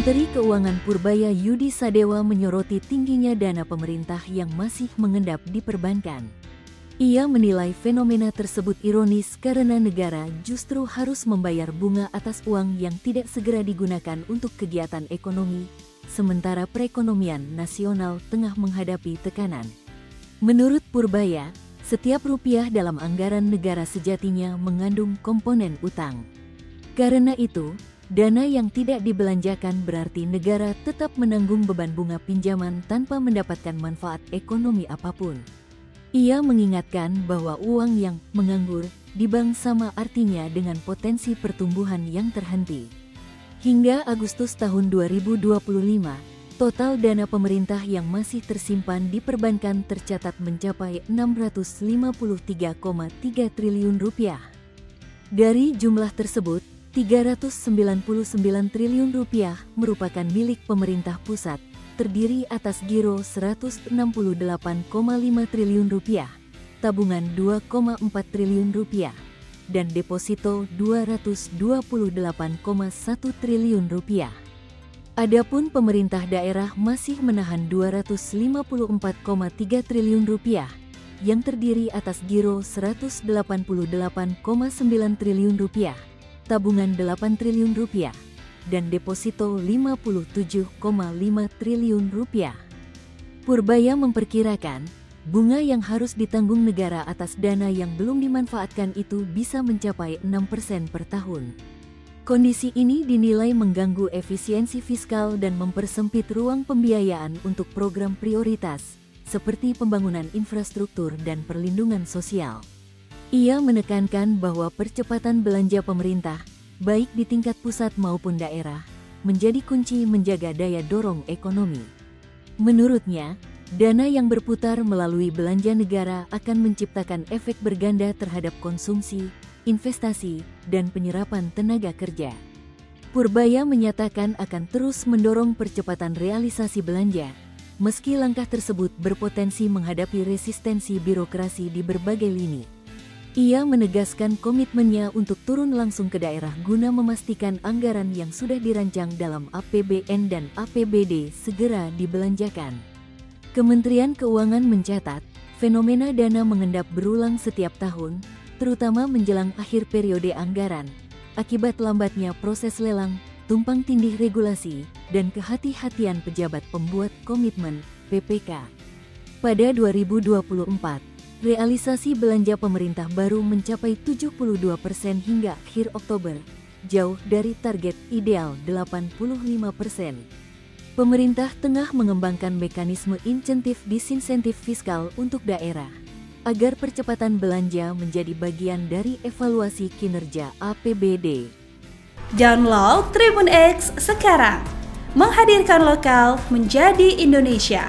Menteri Keuangan Purbaya Yudi Sadewa menyoroti tingginya dana pemerintah yang masih mengendap di perbankan. Ia menilai fenomena tersebut ironis karena negara justru harus membayar bunga atas uang yang tidak segera digunakan untuk kegiatan ekonomi, sementara perekonomian nasional tengah menghadapi tekanan. Menurut Purbaya, setiap rupiah dalam anggaran negara sejatinya mengandung komponen utang. Karena itu, dana yang tidak dibelanjakan berarti negara tetap menanggung beban bunga pinjaman tanpa mendapatkan manfaat ekonomi apapun. Ia mengingatkan bahwa uang yang menganggur di bank sama artinya dengan potensi pertumbuhan yang terhenti. Hingga Agustus tahun 2025, total dana pemerintah yang masih tersimpan di perbankan tercatat mencapai Rp653,3 triliun. Dari jumlah tersebut, Rp399 triliun merupakan milik pemerintah pusat, terdiri atas giro Rp168,5 triliun, tabungan Rp2,4 triliun, dan deposito Rp228,1 triliun. Adapun pemerintah daerah masih menahan Rp254,3 triliun, yang terdiri atas giro Rp188,9 triliun, tabungan Rp8 triliun, dan deposito Rp57,5 triliun. Purbaya memperkirakan, bunga yang harus ditanggung negara atas dana yang belum dimanfaatkan itu bisa mencapai 6% per tahun. Kondisi ini dinilai mengganggu efisiensi fiskal dan mempersempit ruang pembiayaan untuk program prioritas, seperti pembangunan infrastruktur dan perlindungan sosial. Ia menekankan bahwa percepatan belanja pemerintah, baik di tingkat pusat maupun daerah, menjadi kunci menjaga daya dorong ekonomi. Menurutnya, dana yang berputar melalui belanja negara akan menciptakan efek berganda terhadap konsumsi, investasi, dan penyerapan tenaga kerja. Purbaya menyatakan akan terus mendorong percepatan realisasi belanja, meski langkah tersebut berpotensi menghadapi resistensi birokrasi di berbagai lini. Ia menegaskan komitmennya untuk turun langsung ke daerah guna memastikan anggaran yang sudah dirancang dalam APBN dan APBD segera dibelanjakan. Kementerian Keuangan mencatat, fenomena dana mengendap berulang setiap tahun, terutama menjelang akhir periode anggaran, akibat lambatnya proses lelang, tumpang tindih regulasi, dan kehati-hatian pejabat pembuat komitmen (PPK). Pada 2024, realisasi belanja pemerintah baru mencapai 72% hingga akhir Oktober, jauh dari target ideal 85%. Pemerintah tengah mengembangkan mekanisme insentif disinsentif fiskal untuk daerah, agar percepatan belanja menjadi bagian dari evaluasi kinerja APBD. Download Tribun X sekarang, menghadirkan lokal menjadi Indonesia.